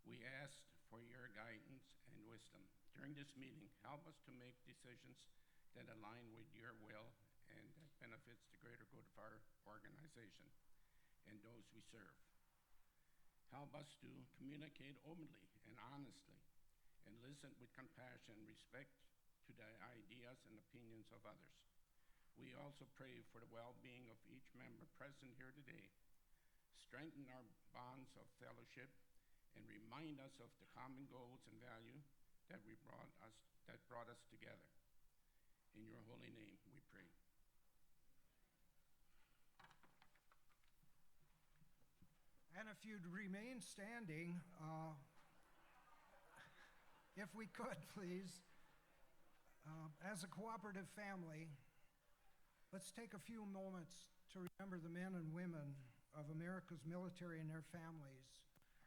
We ask for your guidance and wisdom. During this meeting, help us to make decisions that align with your will and that benefits the greater good of our organization and those we serve. Help us to communicate openly and honestly and listen with compassion and respect to the ideas and opinions of others. We also pray for the well-being of each member present here today. Strengthen our bonds of fellowship and remind us of the common goals and value that brought us together. In your holy name we pray. And if you'd remain standing, if we could, please. As a cooperative family, let's take a few moments to remember the men and women of America's military and their families.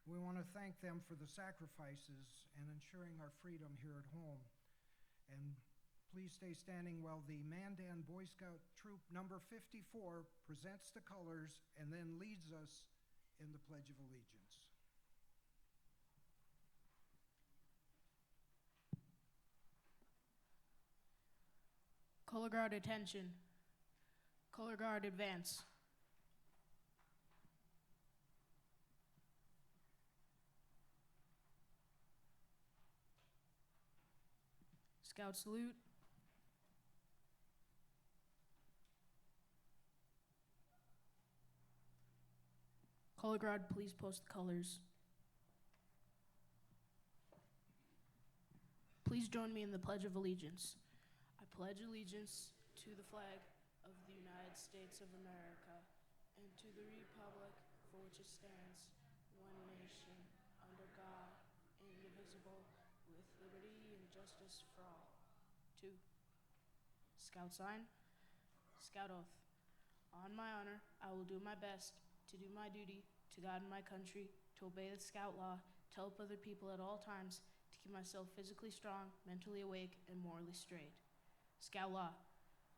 We want to thank them for the sacrifices and ensuring our freedom here at home. And please stay standing while the Mandan Boy Scout Troop number 54 presents the colors and then leads us in the Pledge of Allegiance. Color Guard attention. Color Guard advance. Scout salute. Color Guard, please post the colors. Please join me in the Pledge of Allegiance. I pledge allegiance to the flag of the United States of America and to the republic for which it stands, one nation, under God, indivisible, with liberty and justice for all. 2. Scout sign. Scout oath. On my honor, I will do my best to do my duty to God and my country, to obey the Scout law, to help other people at all times, to keep myself physically strong, mentally awake, and morally straight. Scout law.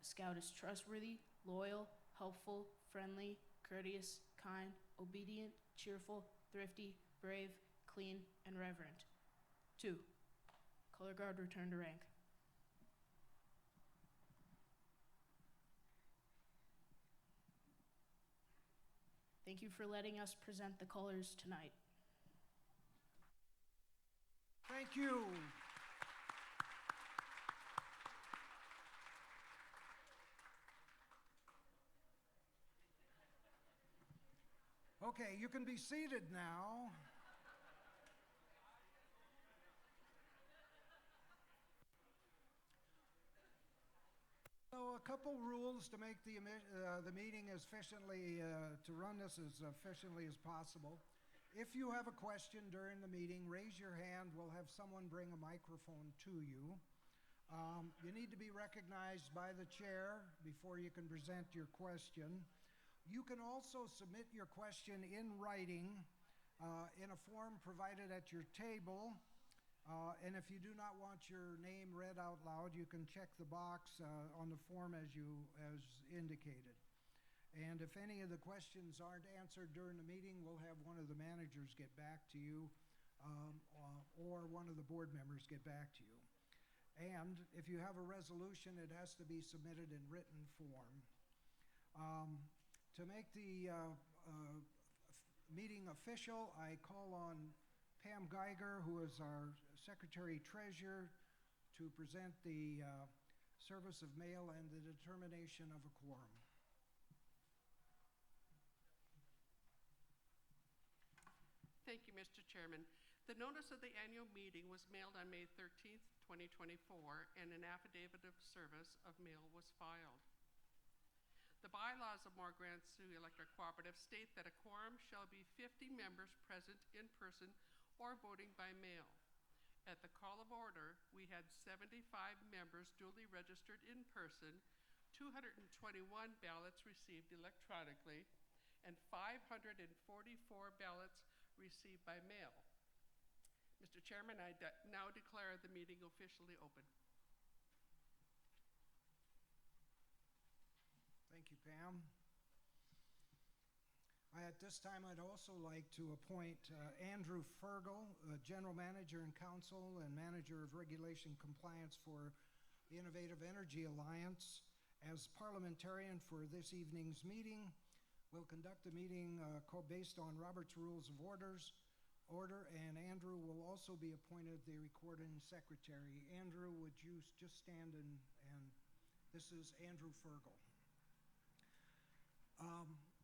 A Scout is trustworthy, loyal, helpful, friendly, courteous, kind, obedient, cheerful, thrifty, brave, clean, and reverent. 2. Color Guard return to rank. Thank you for letting us present the colors tonight. Thank you. Okay, you can be seated now. So a couple rules to make the meeting as efficiently, to run this as efficiently as possible. If you have a question during the meeting, raise your hand. We'll have someone bring a microphone to you. You need to be recognized by the chair before you can present your question. You can also submit your question in writing in a form provided at your table. And if you do not want your name read out loud, you can check the box on the form as indicated. And if any of the questions aren't answered during the meeting, we'll have one of the managers get back to you or one of the board members get back to you. And if you have a resolution, it has to be submitted in written form. To make the meeting official, I call on Pam Geiger, who is our Secretary-Treasurer, to present the service of mail and the determination of a quorum. Thank you, Mr. Chairman. The notice of the annual meeting was mailed on May 13th, 2024, and an affidavit of service of mail was filed. The bylaws of Mor-Gran-Sou Electric Cooperative state that a quorum shall be 50 members present in person or voting by mail. At the call of order, we had 75 members duly registered in person, 221 ballots received electronically, and 544 ballots received by mail. Mr. Chairman, I now declare the meeting officially open. Thank you, Pam. At this time, I'd also like to appoint Andrew Fergal, General Manager and Counsel and Manager of Regulation Compliance for the Innovative Energy Alliance, as parliamentarian for this evening's meeting. We'll conduct the meeting based on Robert's Rules of Order, and Andrew will also be appointed the recording secretary. Andrew, would you just stand and this is Andrew Fergal.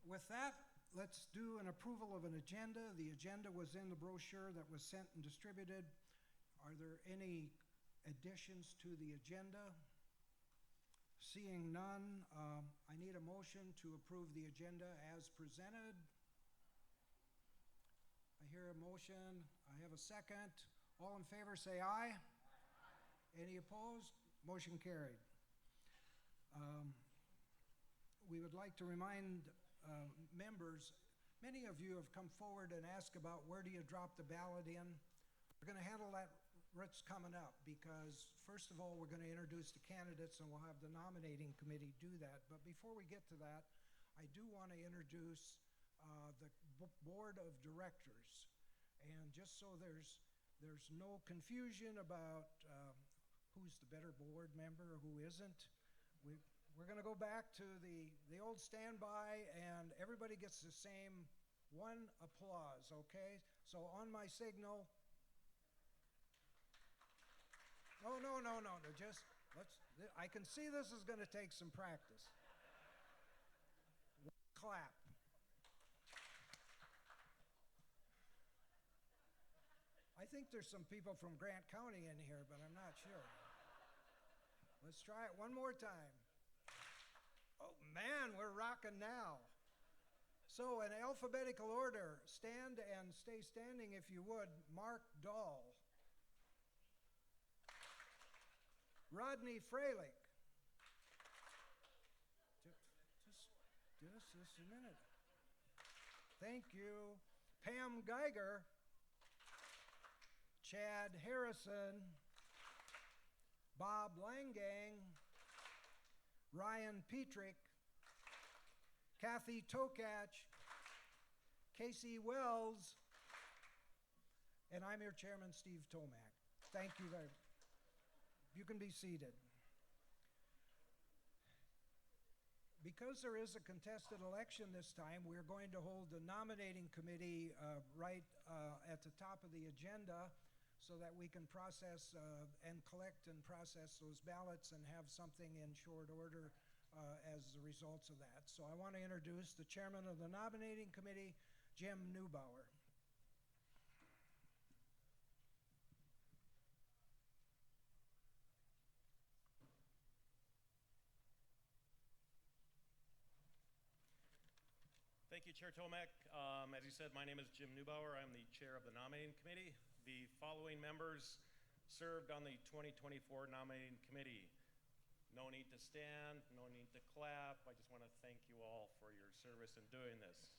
With that, let's do an approval of an agenda. The agenda was in the brochure that was sent and distributed. Are there any additions to the agenda? Seeing none, I need a motion to approve the agenda as presented. I hear a motion. I have a second. All in favor say aye. Any opposed? Motion carried. We would like to remind members, many of you have come forward and asked about where do you drop the ballot in. We're going to handle that what's coming up because, first of all, we're going to introduce the candidates and we'll have the nominating committee do that. But before we get to that, I do want to introduce the board of directors. And just so there's no confusion about who's the better board member or who isn't, we're going to go back to the old standby, and everybody gets the same one applause, okay? So on my signal, no, just I can see this is going to take some practice. Clap. I think there's some people from Grant County in here, but I'm not sure. Let's try it one more time. Oh man, we're rocking now. So in alphabetical order, stand and stay standing if you would. Mark Dahl. Rodney Freilich. Just a minute. Thank you. Pam Geiger. Chad Harrison. Bob Langang. Ryan Petrick, Kathy Tokach, Casey Wells, and I'm your chairman, Steve Tomac. Thank you very much. You can be seated. Because there is a contested election this time, we're going to hold the nominating committee right at the top of the agenda so that we can process and collect and process those ballots and have something in short order as the results of that. So I want to introduce the chairman of the nominating committee, Jim Neubauer. Thank you, Chair Tomac. As you said, my name is Jim Neubauer. I'm the chair of the nominating committee. The following members served on the 2024 nominating committee. No need to stand, no need to clap. I just want to thank you all for your service in doing this.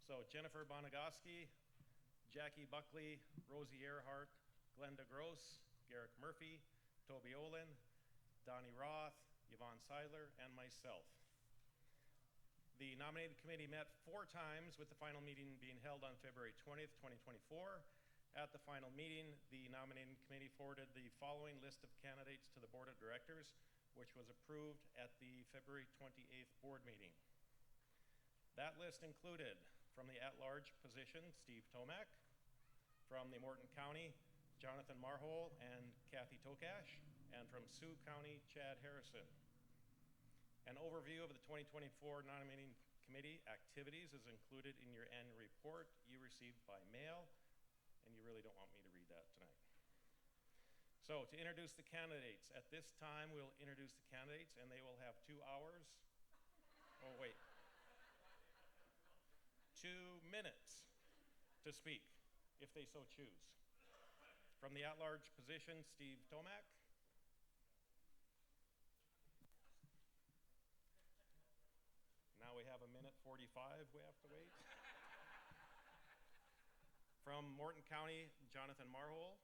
So Jennifer Bonagoski, Jackie Buckley, Rosie Earhart, Glenda Gross, Garrick Murphy, Toby Olin, Donnie Roth, Yvonne Seidler, and myself. The nominating committee met 4 times, with the final meeting being held on February 20th, 2024. At the final meeting, the nominating committee forwarded the following list of candidates to the board of directors, which was approved at the February 28th board meeting. That list included, from the at-large position, Steve Tomac; from the Morton County, Jonathan Marhole and Kathy Tokash; and from Sioux County, Chad Harrison. An overview of the 2024 nominating committee activities is included in your annual report you received by mail, and you really don't want me to read that tonight. So to introduce the candidates, at this time we'll introduce the candidates and they will have 2 hours. Oh wait. 2 minutes to speak, if they so choose. From the at-large position, Steve Tomac. Now we have 1:45 we have to wait. From Morton County, Jonathan Marhole.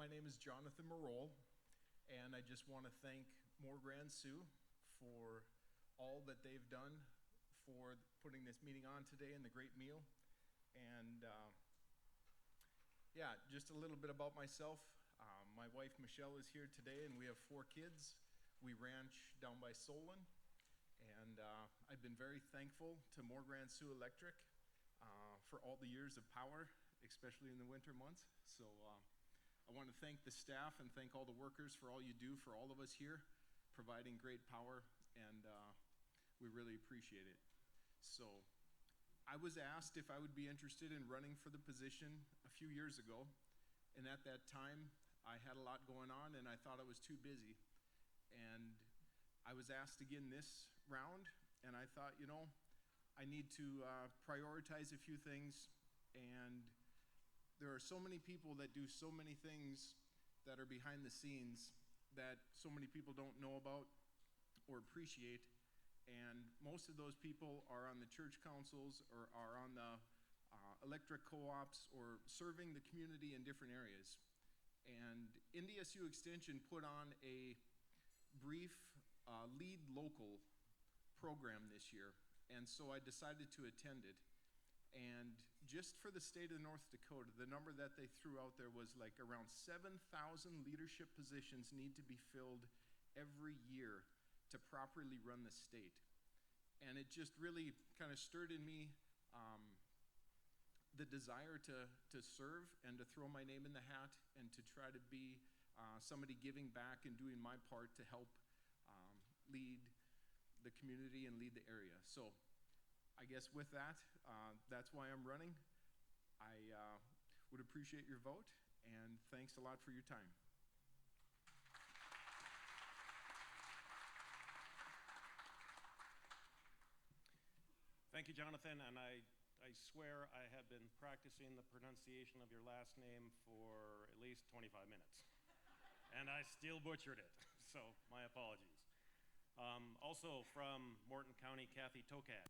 My name is Jonathan Marole, and I just want to thank Mor-Gran-Sou for all that they've done for putting this meeting on today and the great meal. And yeah, just a little bit about myself. My wife Michelle is here today, and we have 4 kids. We ranch down by Solon, and I've been very thankful to Mor-Gran-Sou Electric for all the years of power, especially in the winter months. So I want to thank the staff and thank all the workers for all you do for all of us here, providing great power, and we really appreciate it. So I was asked if I would be interested in running for the position a few years ago, and at that time I had a lot going on and I thought I was too busy. And I was asked again this round, and I thought, you know, I need to prioritize a few things, and there are so many people that do so many things that are behind the scenes that so many people don't know about or appreciate, and most of those people are on the church councils or are on the electric co-ops or serving the community in different areas. And NDSU Extension put on a brief lead local program this year, and so I decided to attend it. And just for the state of North Dakota, the number that they threw out there was like around 7,000 leadership positions need to be filled every year to properly run the state. And it just really kind of stirred in me the desire to serve and to throw my name in the hat and to try to be somebody giving back and doing my part to help lead the community and lead the area. So I guess with that, that's why I'm running. I would appreciate your vote, and thanks a lot for your time. Thank you, Jonathan, and I swear I have been practicing the pronunciation of your last name for at least 25 minutes. And I still butchered it, so my apologies. Also from Morton County, Kathy Tokat.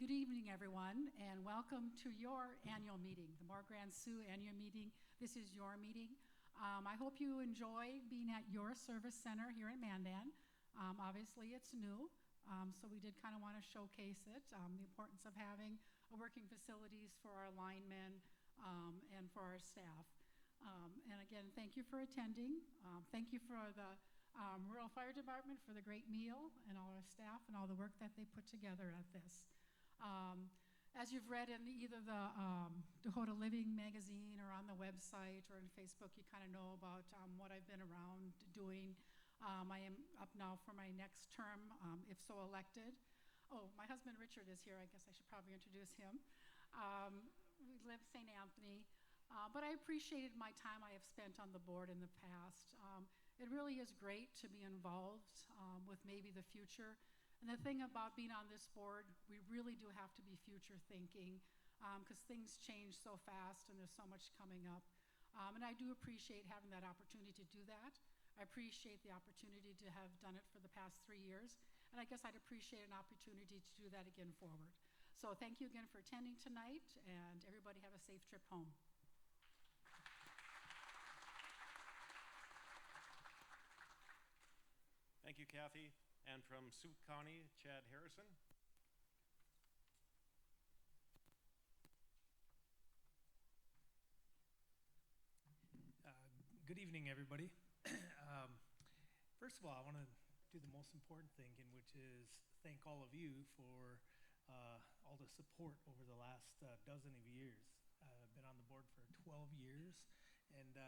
Good evening, everyone, and welcome to your annual meeting, the Mor-Gran-Sou annual meeting. This is your meeting. I hope you enjoy being at your service center here in Mandan. Obviously, it's new, so we did kind of want to showcase it, the importance of having working facilities for our linemen and for our staff. And again, thank you for attending. Thank you for the Rural Fire Department for the great meal, and all our staff and all the work that they put together at this. As you've read in either the Dakota Living magazine or on the website or in Facebook, you kind of know about what I've been around doing. I am up now for my next term, if so elected. Oh, my husband Richard is here. I guess I should probably introduce him. We live St. Anthony, but I appreciated my time I have spent on the board in the past. It really is great to be involved with maybe the future. And the thing about being on this board, we really do have to be future thinking because things change so fast and there's so much coming up. And I do appreciate having that opportunity to do that. I appreciate the opportunity to have done it for the past 3 years. And I guess I'd appreciate an opportunity to do that again forward. So thank you again for attending tonight, and everybody have a safe trip home. Thank you, Kathy. And from Sioux County, Chad Harrison. Good evening, everybody. First of all, I want to do the most important thing, which is thank all of you for all the support over the last dozen of years. I've been on the board for 12 years, and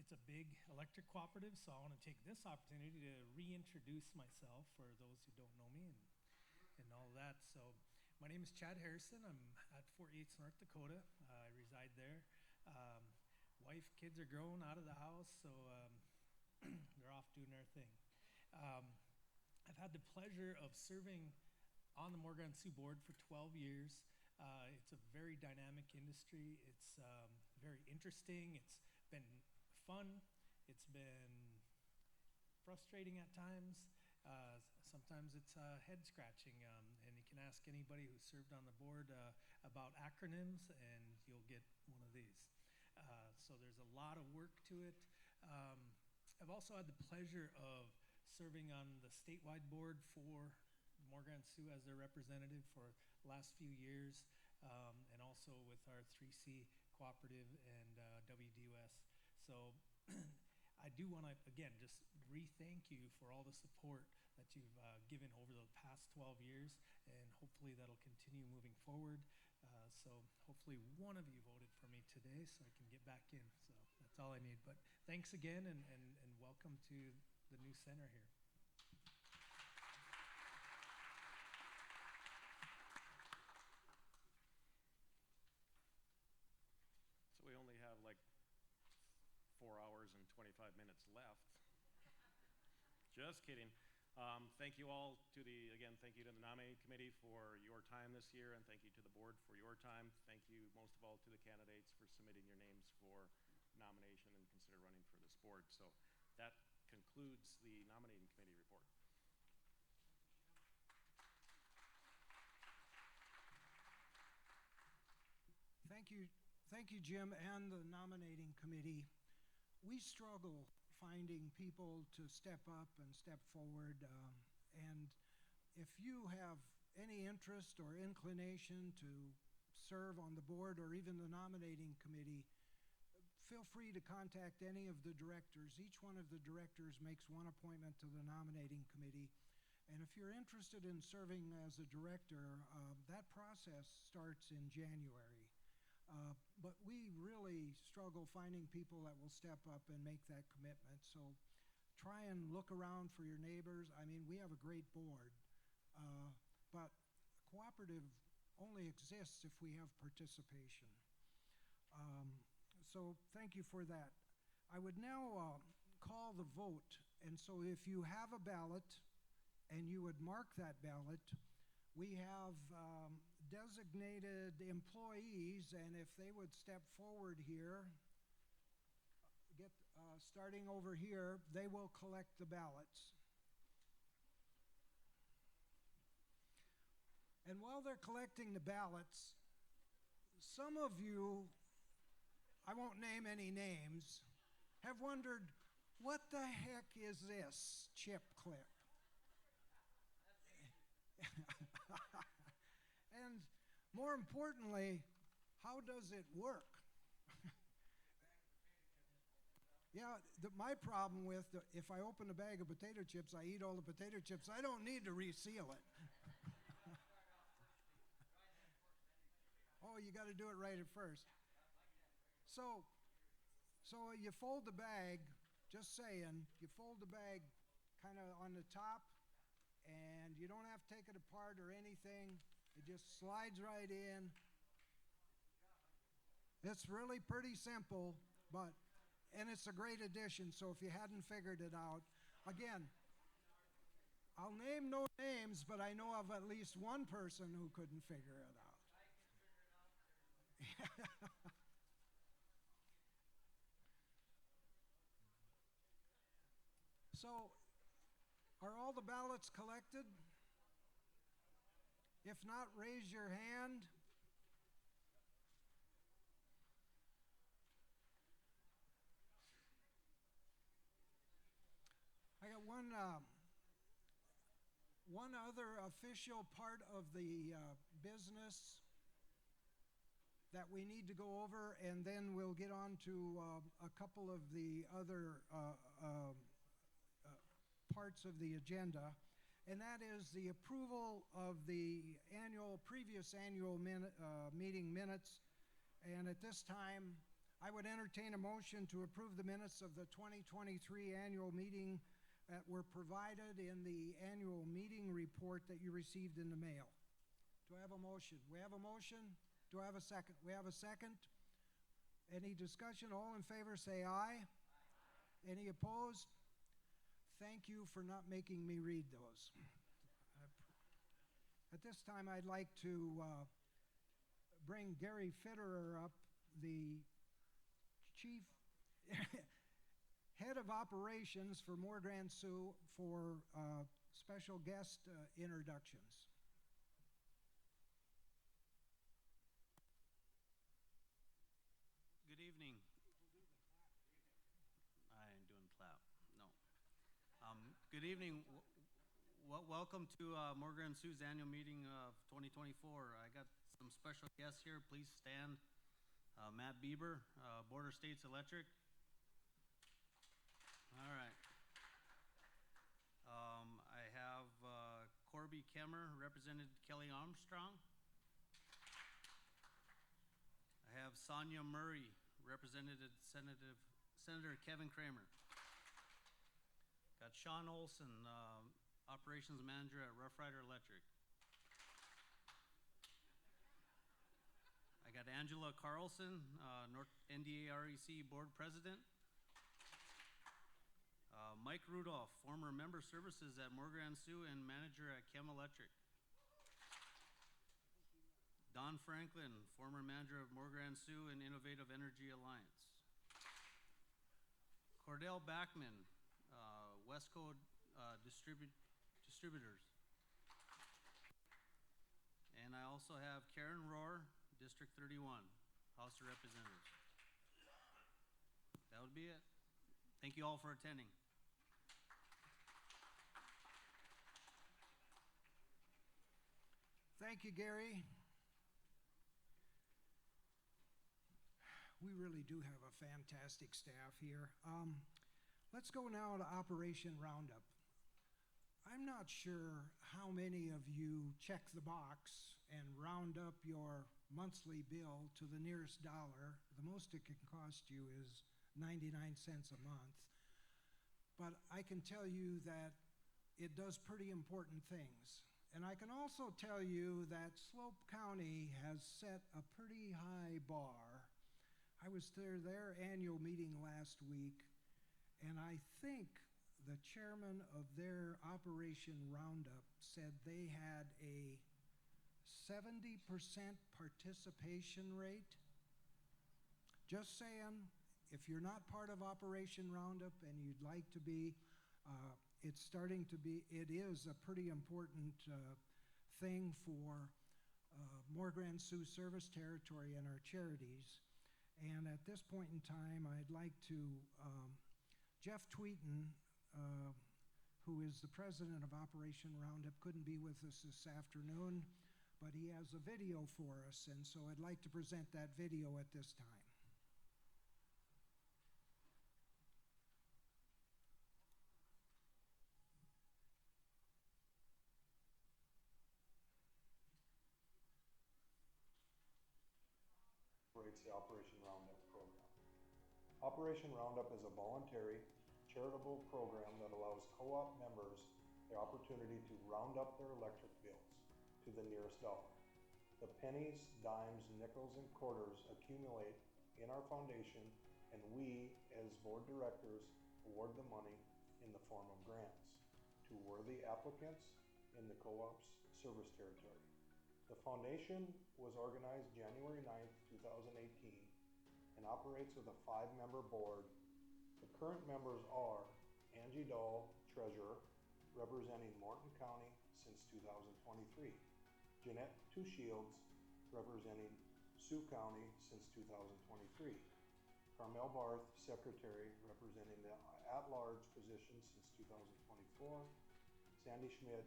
it's a big electric cooperative, so I want to take this opportunity to reintroduce myself for those who don't know me and all that. So my name is Chad Harrison. I'm at Fort Yates, North Dakota. I reside there. Wife, kids are grown out of the house, so they're off doing their thing. I've had the pleasure of serving on the Mor-Gran-Sou board for 12 years. It's a very dynamic industry. It's very interesting. It's been fun. It's been frustrating at times. Sometimes it's head scratching, and you can ask anybody who served on the board about acronyms, and you'll get one of these. So there's a lot of work to it. I've also had the pleasure of serving on the statewide board for Mor-Gran-Sou as their representative for the last few years, and also with our 3C cooperative and WDUS. So I do want to, again, just re-thank you for all the support that you've given over the past 12 years, and hopefully that'll continue moving forward. So hopefully one of you voted for me today so I can get back in. So that's all I need. But thanks again, and welcome to the new center here. So we only have like 4 hours and 25 minutes left. Just kidding. Thank you all again, thank you to the nominating committee for your time this year, and thank you to the board for your time. Thank you most of all to the candidates for submitting your names for nomination and consider running for this board. So that concludes the nominating committee report. Thank you, Jim, and the nominating committee. We struggle finding people to step up and step forward, and if you have any interest or inclination to serve on the board or even the nominating committee, feel free to contact any of the directors. Each one of the directors makes one appointment to the nominating committee, and if you're interested in serving as a director, that process starts in January. But we really struggle finding people that will step up and make that commitment. So try and look around for your neighbors. I mean, we have a great board, but cooperative only exists if we have participation. So thank you for that. I would now call the vote. And so if you have a ballot and you would mark that ballot, we have designated employees, and if they would step forward here, starting over here, they will collect the ballots. And while they're collecting the ballots, some of you, I won't name any names, have wondered, what the heck is this chip clip? And more importantly, how does it work? Yeah, my problem with if I open a bag of potato chips, I eat all the potato chips. I don't need to reseal it. Oh, you got to do it right at first. So you fold the bag, just saying, you fold the bag kind of on the top, and you don't have to take it apart or anything. It just slides right in. It's really pretty simple, and it's a great addition, so if you hadn't figured it out, again, I'll name no names, but I know of at least one person who couldn't figure it out. So, are all the ballots collected? If not, raise your hand. I got one other official part of the business that we need to go over, and then we'll get on to a couple of the other parts of the agenda, and that is the approval of the previous annual meeting minutes. And at this time, I would entertain a motion to approve the minutes of the 2023 annual meeting that were provided in the annual meeting report that you received in the mail. Do I have a motion? We have a motion. Do I have a second? We have a second. Any discussion? All in favor say aye. Any opposed? Thank you for not making me read those. At this time, I'd like to bring Gary Fitterer up, the chief head of operations for Mor-Gran-Sou for special guest introductions. Good evening. I ain't doing clap. No. Good evening. Welcome to Mor-Gran-Sou's annual meeting of 2024. I got some special guests here. Please stand. Matt Bieber, Border States Electric. All right. I have Corby Kemmer, Representative Kelly Armstrong. I have Sonia Murray, Representative Senator Kevin Kramer. Got Sean Olson, Operations Manager at Rough Rider Electric. I got Angela Carlson, North NDAREC Board President. Mike Rudolph, former Member Services at Mor-Gran-Sou and Manager at Chem Electric. Don Franklin, former Manager of Mor-Gran-Sou and Innovative Energy Alliance. Cordell Backman, Westco Distributors. And I also have Karen Rohr, District 31, House of Representatives. That would be it. Thank you all for attending. Thank you, Gary. We really do have a fantastic staff here. Let's go now to Operation Roundup. I'm not sure how many of you check the box and round up your monthly bill to the nearest dollar. The most it can cost you is 99 cents a month. But I can tell you that it does pretty important things. And I can also tell you that Slope County has set a pretty high bar. I was there their annual meeting last week, and I think the chairman of their Operation Roundup said they had a 70% participation rate. Just saying, if you're not part of Operation Roundup and you'd like to be, it is a pretty important thing for Mor-Gran-Sou service territory and our charities. And at this point in time, I'd like to, Jeff Tweeten, who is the president of Operation Roundup, couldn't be with us this afternoon, but he has a video for us, and so I'd like to present that video at this time. The Operation Roundup program. Operation Roundup is a voluntary, charitable program that allows co-op members the opportunity to round up their electric bills to the nearest dollar. The pennies, dimes, nickels, and quarters accumulate in our foundation, and we, as board directors, award the money in the form of grants to worthy applicants in the co-op's service territory. The foundation was organized January 9th, 2018 and operates with a 5-member board. The current members are Angie Dahl, Treasurer, representing Morton County since 2023. Jeanette Two Shields, representing Sioux County since 2023. Carmel Barth, Secretary, representing the at-large position since 2024. Sandy Schmidt,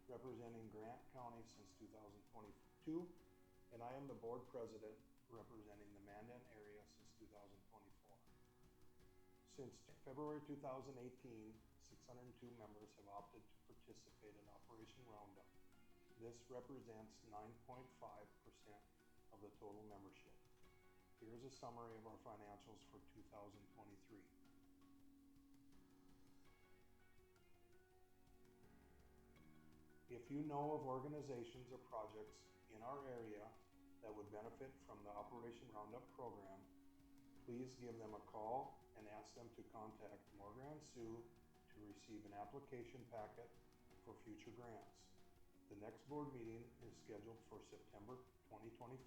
representing Grant County since 2022, and I am the board president representing the Mandan area since 2024. Since February 2018, 602 members have opted to participate in Operation Roundup. This represents 9.5% of the total membership. Here's a summary of our financials for 2023. If you know of organizations or projects in our area that would benefit from the Operation Roundup program, please give them a call and ask them to contact Mor-Gran-Sou to receive an application packet for future grants. The next board meeting is scheduled for September 2024.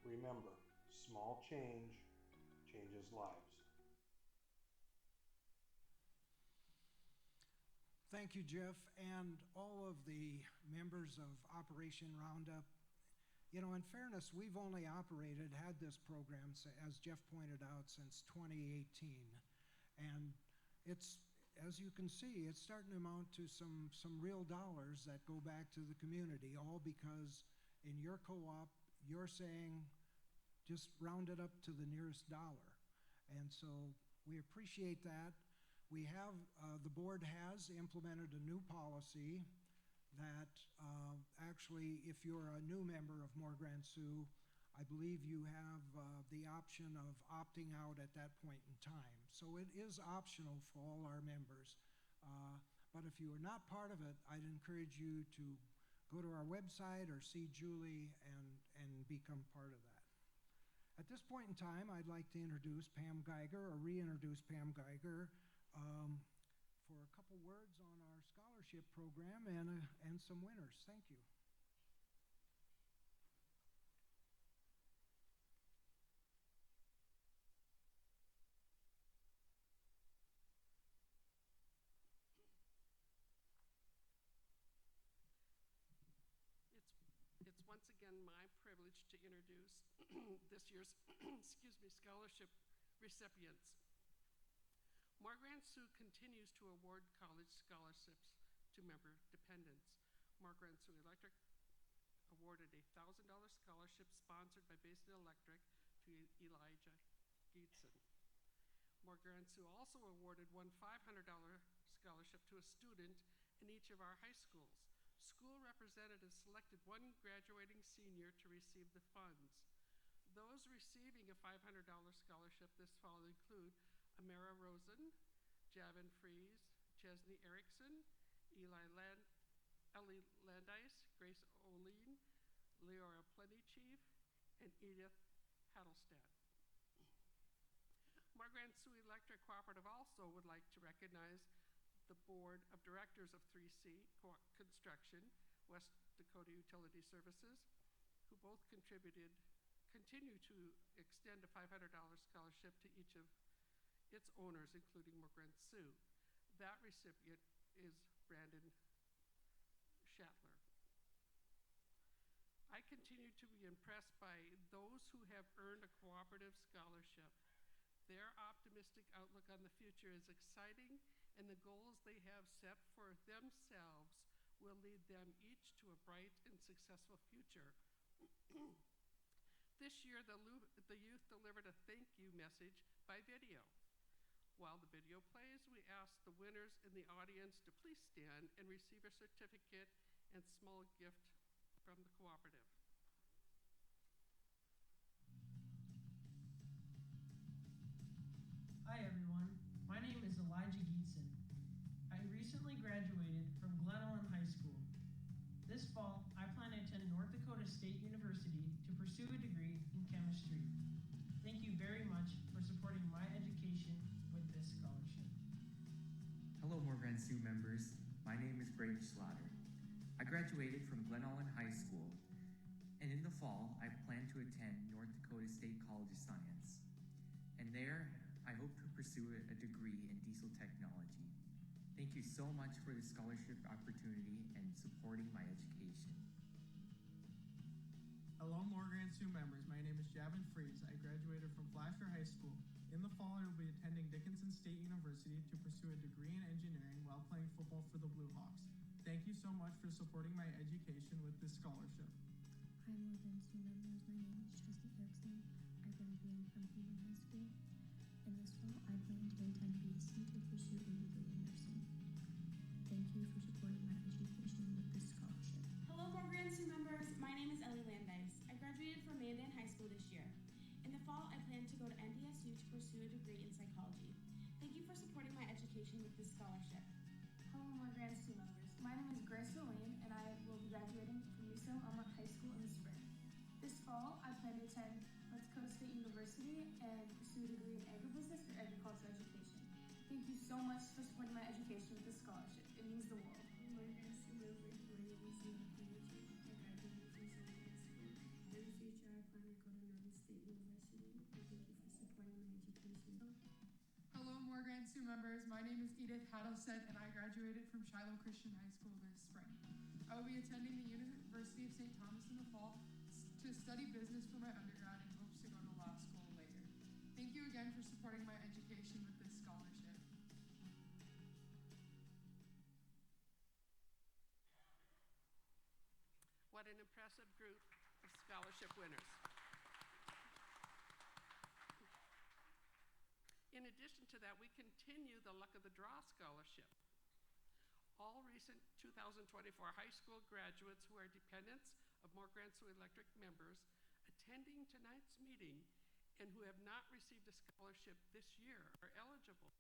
Remember, small change changes lives. Thank you, Jeff, and all of the members of Operation Roundup. You know, in fairness, we've only had this program, as Jeff pointed out, since 2018. And it's, as you can see, it's starting to amount to some real dollars that go back to the community, all because in your co-op, you're saying just round it up to the nearest dollar. And so we appreciate that. We have, the board has implemented a new policy that actually, if you're a new member of Mor-Gran-Sou, I believe you have the option of opting out at that point in time. So it is optional for all our members. But if you are not part of it, I'd encourage you to go to our website or see Julie and become part of that. At this point in time, I'd like to introduce Pam Geiger, or reintroduce Pam Geiger, for a couple words on our scholarship program and some winners. Thank you. It's once again my privilege to introduce this year's scholarship recipients. Mor-Gran-Sou continues to award college scholarships to member dependents. Mor-Gran-Sou Electric awarded a $1,000 scholarship sponsored by Basin Electric to Elijah Geetson. Mor-Gran-Sou also awarded one $500 scholarship to a student in each of our high schools. School representatives selected one graduating senior to receive the funds. Those receiving a $500 scholarship this fall include Amara Rosen, Javin Fries, Chesney Erickson, Ellie Landis, Grace Oline, Leora Plenichief, and Edith Hattelstad. Mor-Gran-Sou Electric Cooperative also would like to recognize the Board of Directors of 3C Construction, West Dakota Utility Services, who both continue to extend a $500 scholarship to each of its owners, including Mor-Gran-Sou. That recipient is Brandon Shatler. I continue to be impressed by those who have earned a cooperative scholarship. Their optimistic outlook on the future is exciting, and the goals they have set for themselves will lead them each to a bright and successful future. This year, the youth delivered a thank you message by video. While the video plays, we ask the winners in the audience to please stand and receive a certificate and small gift from the cooperative. Hi everyone, my name is Elijah Geetson. I recently graduated from Glen Ellen High School. This fall, I plan to attend North Dakota State University to pursue a degree in chemistry. Thank you very much for supporting my education with this scholarship. Hello Mor-Gran-Sou members, my name is Greg Schlatter. I graduated from Glen Ellen High School, and in the fall, I plan to attend North Dakota State College of Science. And there, I hope to pursue a degree in diesel technology. Thank you so much for the scholarship opportunity and supporting my education. Hello Mor-Gran-Sou members, my name is Javin Fries. I graduated from Flasher High School. In the fall, I will be attending Dickinson State University to pursue a degree in engineering while playing football for the Blue Hawks. Thank you so much for supporting my education with this scholarship. Hi Mor-Gran-Sou members, my name is Chesney Erickson. I graduated from Cleveland High School. In this fall, I plan to attend BC to pursue a degree in nursing. Thank you for supporting my education with this scholarship. Hello Mor-Gran-Sou members, my name is Ellie Landis. I graduated from Mandan High School this year. In the fall, I plan to go to NDSU to pursue a degree in psychology. Thank you for supporting my education with this scholarship. Hello Mor-Gran-Sou members, my name is Grace Oline and I will be graduating from USO Elmont High School in the spring. This fall, I plan to attend North Dakota State University and pursue a degree in agribusiness or agricultural education. Thank you so much for supporting my education with this scholarship. It means the world. Mor-Gran-Sou members, my name is Eva Plenichi. I graduated from Southern High School. In the future, I plan to go to Northern State University. And thank you for supporting my education. Hello, Mor-Gran-Sou Mor-Gran-Sou members, my name is Edith Hadelstedt and I graduated from Shiloh Christian High School this spring. I will be attending the University of St. Thomas in the fall to study business for my undergrad in hopes to go to law school later. Thank you again for supporting my education with this scholarship. What an impressive group of scholarship winners. In addition to that, we continue the Luck of the Draw Scholarship. All recent 2024 high school graduates who are dependents of Mor-Gran-Sou Electric members attending tonight's meeting and who have not received a scholarship this year are eligible.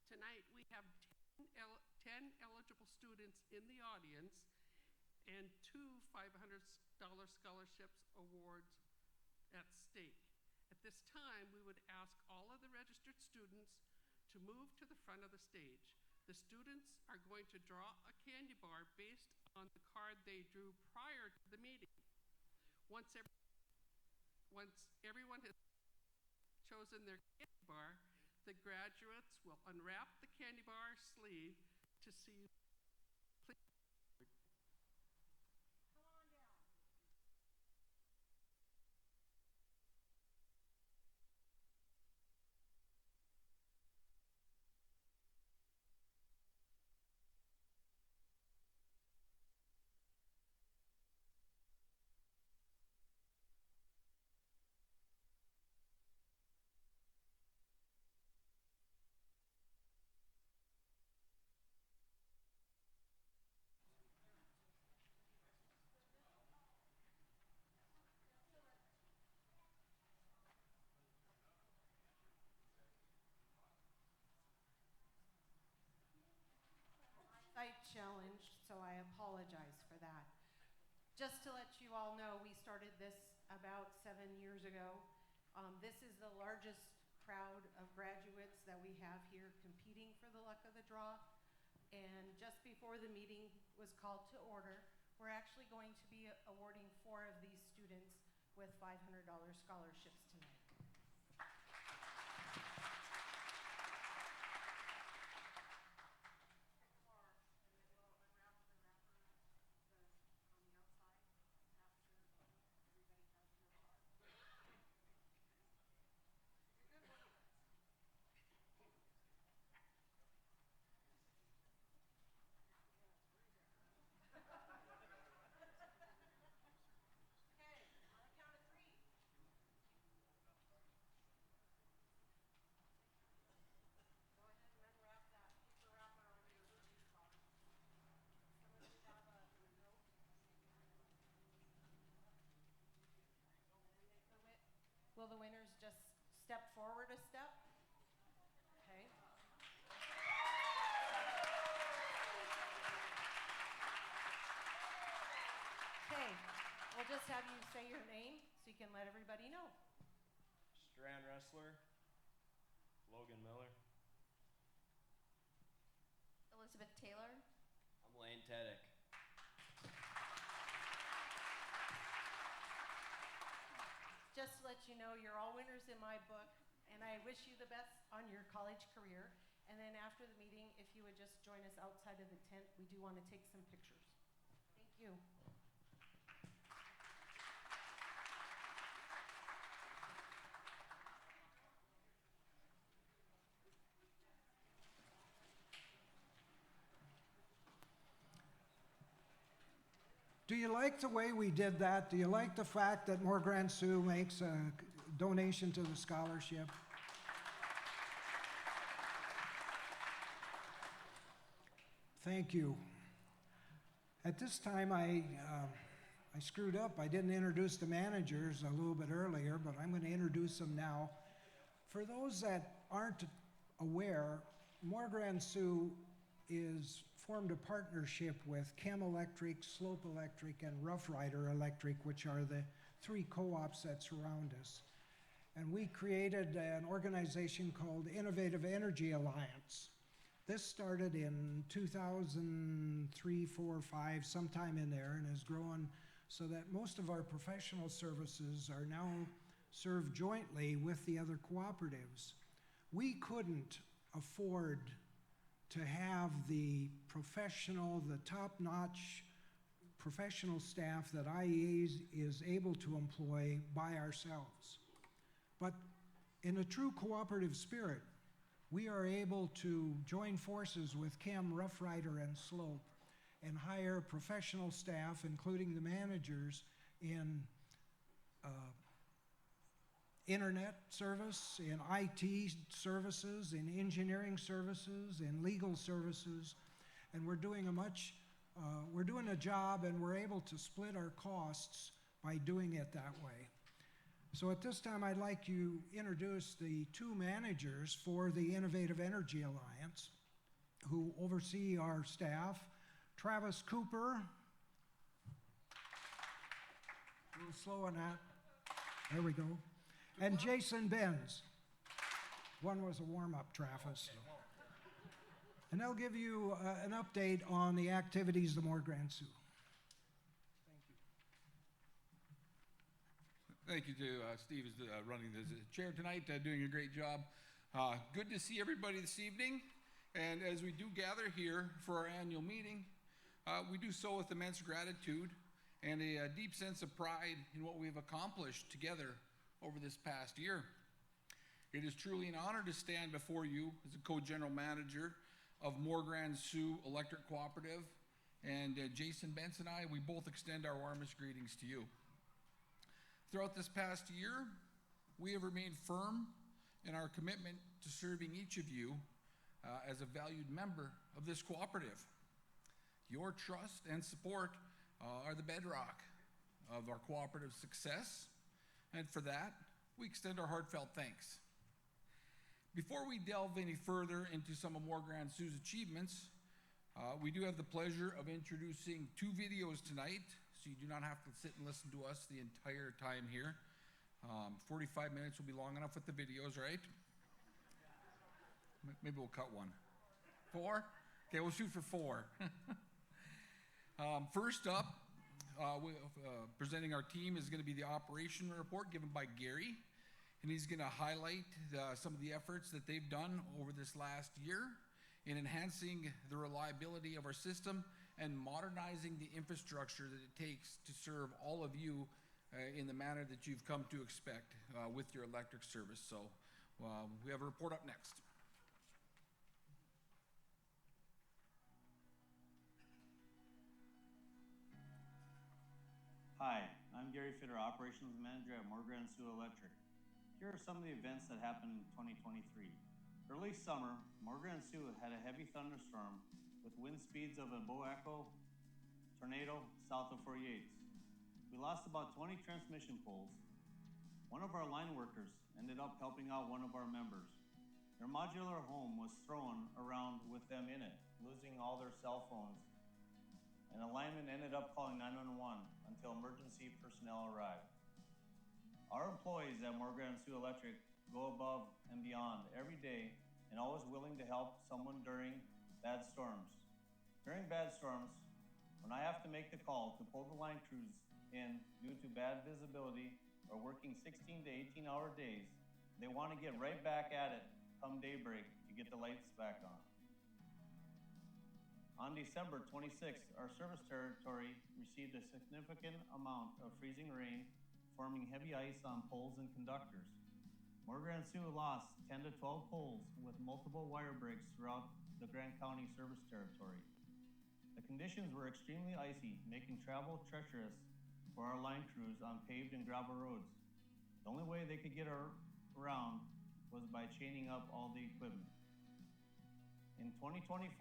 Tonight, we have 10 eligible students in the audience and 2 $500 scholarships awards at stake. At this time, we would ask all of the registered students to move to the front of the stage. The students are going to draw a candy bar based on the card they drew prior to the meeting. Once everyone has chosen their candy bar, the graduates will unwrap the candy bar sleeve to see. Please. Site challenged, so I apologize for that. Just to let you all know, we started this about 7 years ago. This is the largest crowd of graduates that we have here competing for the Luck of the Draw. And just before the meeting was called to order, we're actually going to be awarding 4 of these students with $500 scholarships tonight. Will the winners just step forward a step? Okay. Okay, we'll just have you say your name so you can let everybody know. Strand Wrestler, Logan Miller. Elizabeth Taylor. I'm Lane Teddick. Just to let you know, you're all winners in my book, and I wish you the best on your college career. And then after the meeting, if you would just join us outside of the tent, we do want to take some pictures. Thank you. Do you like the way we did that? Do you like the fact that Mor-Gran-Sou makes a donation to the scholarship? Thank you. At this time, I screwed up. I didn't introduce the managers a little bit earlier, but I'm going to introduce them now. For those that aren't aware, Mor-Gran-Sou is formed a partnership with Chem Electric, Slope Electric, and Rough Rider Electric, which are the 3 co-ops that surround us. And we created an organization called Innovative Energy Alliance. This started in 2003, 4, 5, sometime in there, and has grown so that most of our professional services are now served jointly with the other cooperatives. we couldn't afford to have the top-notch professional staff that IEA is able to employ by ourselves. But in a true cooperative spirit, we are able to join forces with Chem, Rough Rider, and Slope and hire professional staff, including the managers, in internet service, in IT services, in engineering services, in legal services, and we're doing a job, and we're able to split our costs by doing it that way. So at this time, I'd like to introduce the two managers for the Innovative Energy Alliance who oversee our staff. Travis Cooper. A little slow on that. There we go. And Jason Benz. One was a warm-up, Travis. And they'll give you an update on the activities of the Mor-Gran-Sou. Thank you to Steve is running the chair tonight, doing a great job. Good to see everybody this evening. And as we do gather here for our annual meeting, we do so with immense gratitude and a deep sense of pride in what we've accomplished together over this past year. It is truly an honor to stand before you as a co-general manager of Mor-Gran-Sou Electric Cooperative. And Jason Benz and I, we both extend our warmest greetings to you. Throughout this past year, we have remained firm in our commitment to serving each of you as a valued member of this cooperative. Your trust and support are the bedrock of our cooperative success, and for that, we extend our heartfelt thanks. Before we delve any further into some of Mor-Gran-Sou's achievements, we do have the pleasure of introducing two videos tonight, so you do not have to sit and listen to us the entire time here. 45 minutes will be long enough with the videos, right? Maybe we'll cut one. 4? Okay, we'll shoot for 4. First up, presenting our team is going to be the operation report given by Gary, and he's going to highlight some of the efforts that they've done over this last year in enhancing the reliability of our system and modernizing the infrastructure that it takes to serve all of you in the manner that you've come to expect with your electric service. So we have a report up next. Hi, I'm Gary Fitter, Operations Manager at Mor-Gran-Sou Electric. Here are some of the events that happened in 2023. Early summer, Mor-Gran-Sou had a heavy thunderstorm with wind speeds of a Boeco tornado south of 48. We lost about 20 transmission poles. One of our line workers ended up helping out one of our members. Their modular home was thrown around with them in it, losing all their cell phones. And a lineman ended up calling 911 until emergency personnel arrived. Our employees at Mor-Gran-Sou Electric go above and beyond every day and always willing to help someone during bad storms. During bad storms, when I have to make the call to pull the line crews in due to bad visibility or working 16 to 18-hour days, they want to get right back at it come daybreak to get the lights back on. On December 26th, our service territory received a significant amount of freezing rain, forming heavy ice on poles and conductors. Mor-Gran-Sou lost 10 to 12 poles with multiple wire breaks throughout the Grand County service territory. The conditions were extremely icy, making travel treacherous for our line crews on paved and gravel roads. The only way they could get around was by chaining up all the equipment. In 2024,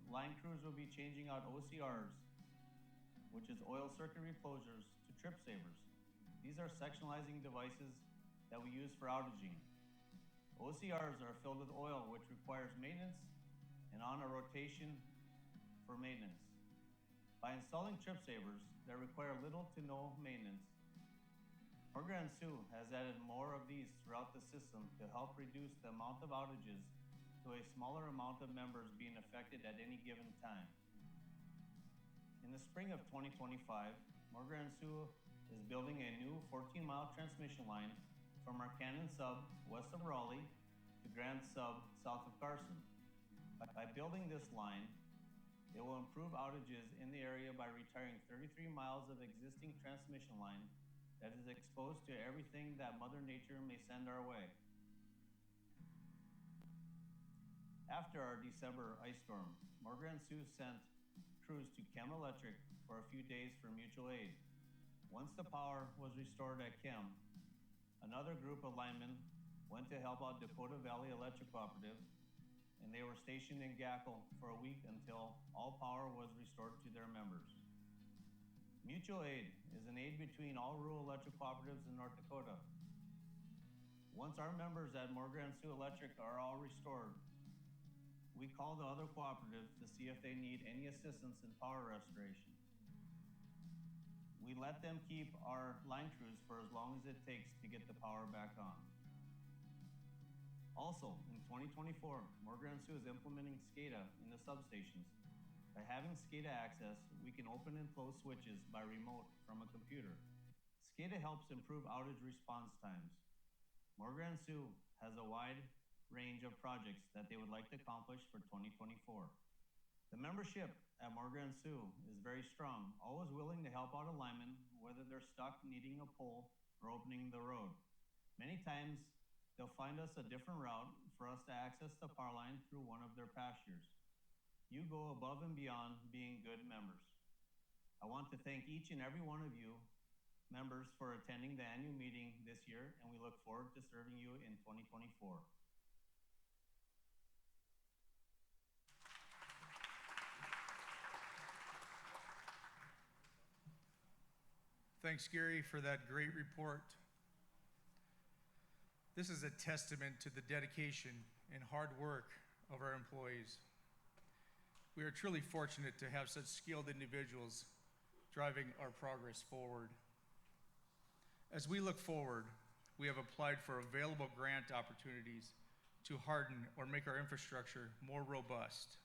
line crews will be changing out OCRs, which is oil circuit reclosures, to trip savers. These are sectionalizing devices that we use for outaging. OCRs are filled with oil, which requires maintenance and on a rotation for maintenance. By installing trip savers that require little to no maintenance, Mor-Gran-Sou has added more of these throughout the system to help reduce the amount of outages to a smaller amount of members being affected at any given time. In the spring of 2025, Mor-Gran-Sou is building a new 14-mile transmission line from our Cannon sub west of Raleigh to Grand Grant Sub south of Carson. By building this line, it will improve outages in the area by retiring 33 miles of existing transmission line that is exposed to everything that Mother Nature may send our way. After our December ice storm, Mor-Gran-Sou sent crews to Chem Electric for a few days for mutual aid. Once the power was restored at Chem, another group of linemen went to help out Dakota Valley Electric Cooperative, and they were stationed in Gackle for a week until all power was restored to their members. Mutual aid is an aid between all rural electric cooperatives in North Dakota. Once our members at Mor-Gran-Sou Electric are all restored, we call the other cooperatives to see if they need any assistance in power restoration. We let them keep our line crews for as long as it takes to get the power back on. Also, in 2024, Mor-Gran-Sou is implementing SCADA in the substations. By having SCADA access, we can open and close switches by remote from a computer. SCADA helps improve outage response times. Mor-Gran-Sou has a wide range of projects that they would like to accomplish for 2024. The membership at Mor-Gran-Sou is very strong, always willing to help out a lineman, whether they're stuck needing a pole or opening the road. Many times, they'll find us a different route for us to access the power line through one of their pastures. You go above and beyond being good members. I want to thank each and every one of you members for attending the annual meeting this year, and we look forward to serving you in 2024. Thanks, Gary, for that great report. This is a testament to the dedication and hard work of our employees. We are truly fortunate to have such skilled individuals driving our progress forward. As we look forward, we have applied for available grant opportunities to harden or make our infrastructure more robust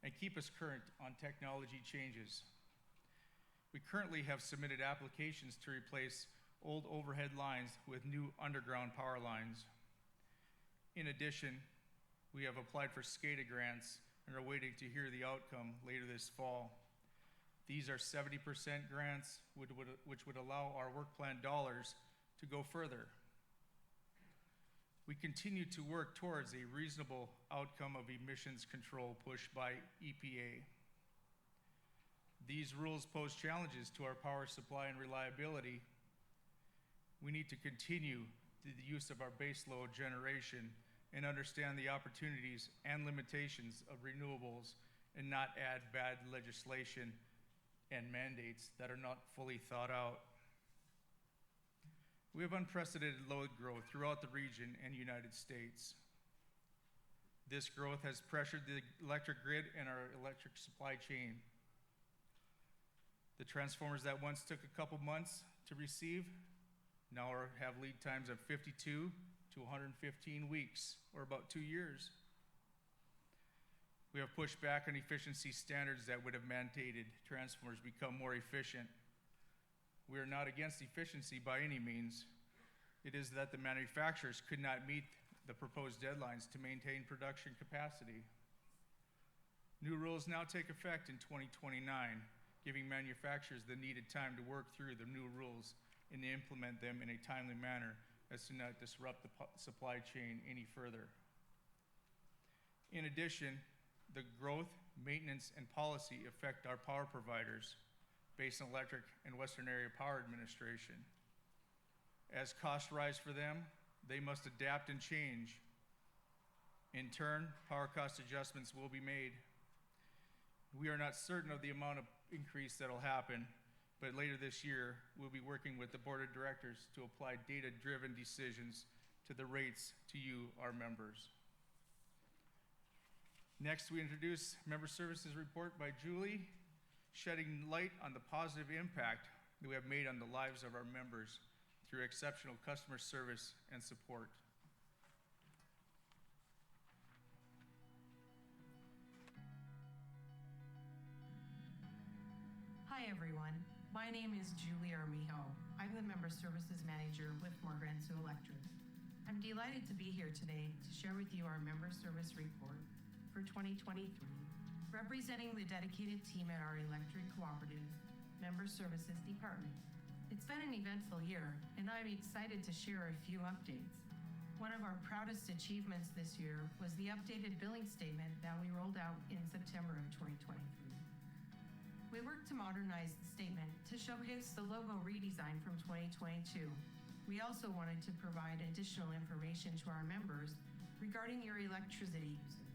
and keep us current on technology changes. We currently have submitted applications to replace old overhead lines with new underground power lines. In addition, we have applied for SCADA grants and are waiting to hear the outcome later this fall. These are 70% grants, which would allow our work plan dollars to go further. We continue to work towards a reasonable outcome of emissions control pushed by EPA. These rules pose challenges to our power supply and reliability. We need to continue the use of our baseload generation and understand the opportunities and limitations of renewables and not add bad legislation and mandates that are not fully thought out. We have unprecedented load growth throughout the region and United States. This growth has pressured the electric grid and our electric supply chain. The transformers that once took a couple months to receive now have lead times of 52 to 115 weeks, or about 2 years. We have pushed back on efficiency standards that would have mandated transformers become more efficient. We are not against efficiency by any means. It is that the manufacturers could not meet the proposed deadlines to maintain production capacity. New rules now take effect in 2029, giving manufacturers the needed time to work through the new rules and implement them in a timely manner as to not disrupt the supply chain any further. In addition, the growth, maintenance, and policy affect our power providers, Basin Electric and Western Area Power Administration. As costs rise for them, they must adapt and change. In turn, power cost adjustments will be made. We are not certain of the amount of increase that'll happen, but later this year, we'll be working with the board of directors to apply data-driven decisions to the rates to you, our members. Next, we introduce Member Services Report by Julie, shedding light on the positive impact that we have made on the lives of our members through exceptional customer service and support. Hi everyone, my name is Julie Armijo. I'm the Member Services Manager with Mor-Gran-Sou Electric. I'm delighted to be here today to share with you our member service report for 2023, representing the dedicated team at our electric cooperative member services department. It's been an eventful year, and I'm excited to share a few updates. One of our proudest achievements this year was the updated billing statement that we rolled out in September of 2023. We worked to modernize the statement to showcase the logo redesign from 2022. We also wanted to provide additional information to our members regarding your electricity usage,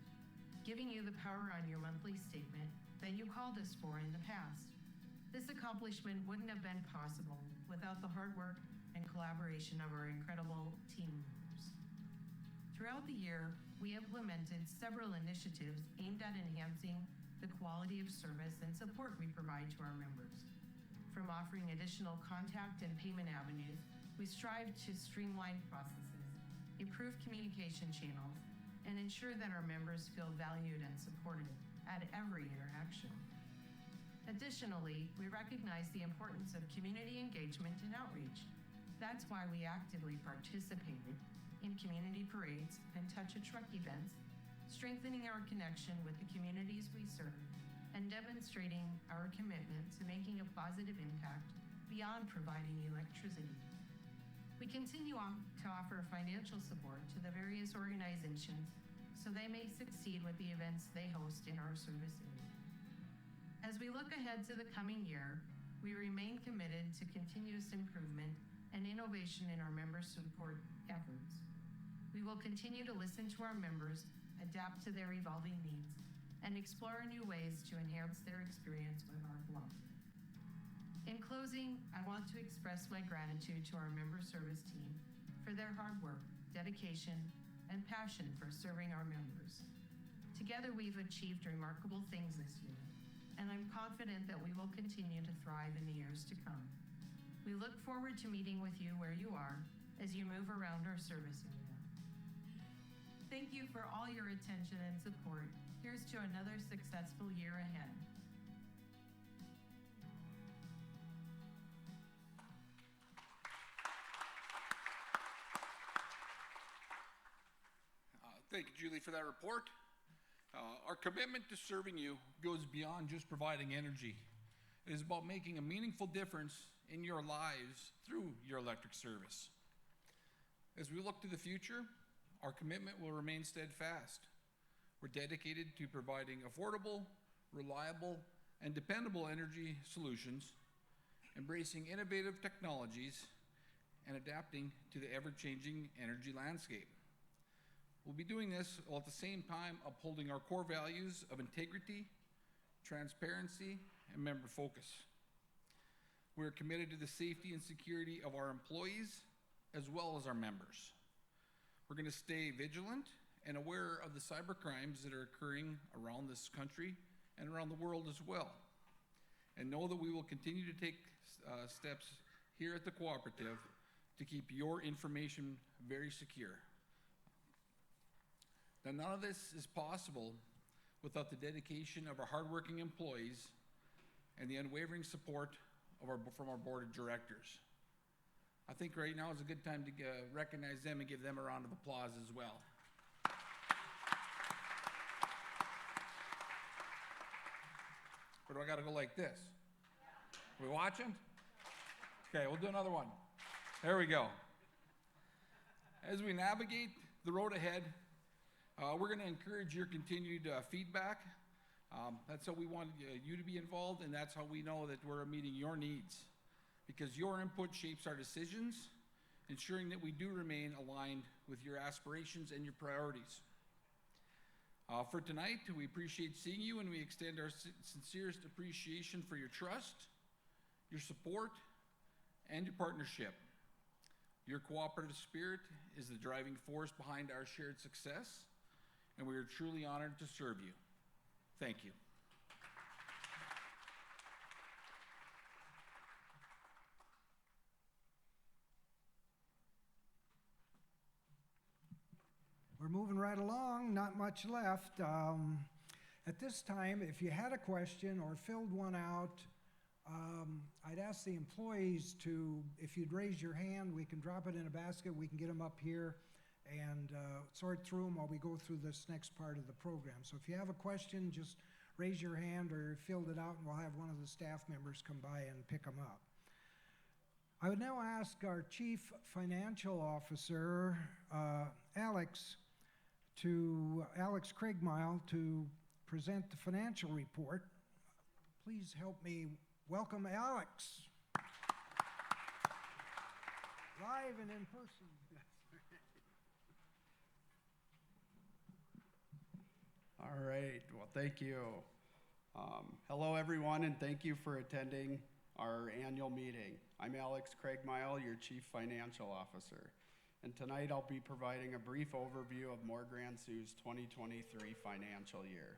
giving you the power on your monthly statement that you called us for in the past. This accomplishment wouldn't have been possible without the hard work and collaboration of our incredible team members. Throughout the year, we implemented several initiatives aimed at enhancing the quality of service and support we provide to our members. From offering additional contact and payment avenues, we strive to streamline processes, improve communication channels, and ensure that our members feel valued and supported at every interaction. Additionally, we recognize the importance of community engagement and outreach. That's why we actively participated in community parades and touch-a-truck events, strengthening our connection with the communities we serve and demonstrating our commitment to making a positive impact beyond providing electricity. We continue to offer financial support to the various organizations so they may succeed with the events they host in our service area. As we look ahead to the coming year, we remain committed to continuous improvement and innovation in our member support efforts. We will continue to listen to our members, adapt to their evolving needs, and explore new ways to enhance their experience with our club. In closing, I want to express my gratitude to our member service team for their hard work, dedication, and passion for serving our members. Together, we've achieved remarkable things this year, and I'm confident that we will continue to thrive in the years to come. We look forward to meeting with you where you are as you move around our service area. Thank you for all your attention and support. Here's to another successful year ahead. Thank you, Julie, for that report. Our commitment to serving you goes beyond just providing energy. It is about making a meaningful difference in your lives through your electric service. As we look to the future, our commitment will remain steadfast. We're dedicated to providing affordable, reliable, and dependable energy solutions, embracing innovative technologies, and adapting to the ever-changing energy landscape. We'll be doing this while at the same time upholding our core values of integrity, transparency, and member focus. We're committed to the safety and security of our employees as well as our members. We're going to stay vigilant and aware of the cyber crimes that are occurring around this country and around the world as well. And know that we will continue to take steps here at the cooperative to keep your information very secure. Now, none of this is possible without the dedication of our hardworking employees and the unwavering support of from our board of directors. I think right now is a good time to recognize them and give them a round of applause as well. Or do I gotta go like this? We watching? Okay, we'll do another one. There we go. As we navigate the road ahead, we're gonna encourage your continued feedback. That's how we want you to be involved, and that's how we know that we're meeting your needs. Because your input shapes our decisions, ensuring that we do remain aligned with your aspirations and your priorities. For tonight, we appreciate seeing you, and we extend our sincerest appreciation for your trust, your support, and your partnership. Your cooperative spirit is the driving force behind our shared success, and we are truly honored to serve you. Thank you. We're moving right along, not much left. At this time, if you had a question or filled one out, I'd ask the employees to, if you'd raise your hand, we can drop it in a basket, we can get them up here. and sort through them while we go through this next part of the program. So if you have a question, just raise your hand or fill it out, and we'll have one of the staff members come by and pick them up. I would now ask our Chief Financial Officer, Alex Craigmile, to present the financial report. Please help me welcome Alex. Live and in person. All right, well, thank you. Hello, everyone, and thank you for attending our annual meeting. I'm Alex Craigmile, your Chief Financial Officer, and tonight I'll be providing a brief overview of Mor-Gran-Sou's 2023 financial year.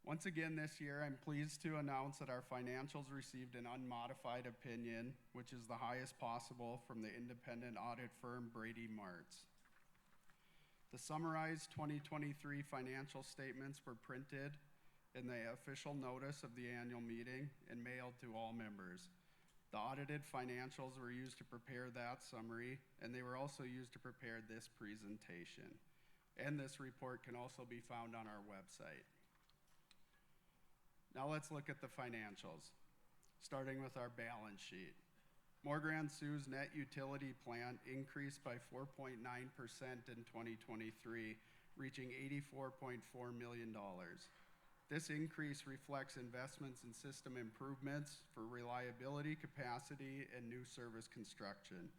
Once again this year, I'm pleased to announce that our financials received an unmodified opinion, which is the highest possible from the independent audit firm Brady Martz. The summarized 2023 financial statements were printed in the official notice of the annual meeting and mailed to all members. The audited financials were used to prepare that summary, and they were also used to prepare this presentation. And this report can also be found on our website. Now let's look at the financials, starting with our balance sheet. Mor-Gran-Sou's net utility plant increased by 4.9% in 2023, reaching $84.4 million. This increase reflects investments in system improvements for reliability, capacity, and new service construction.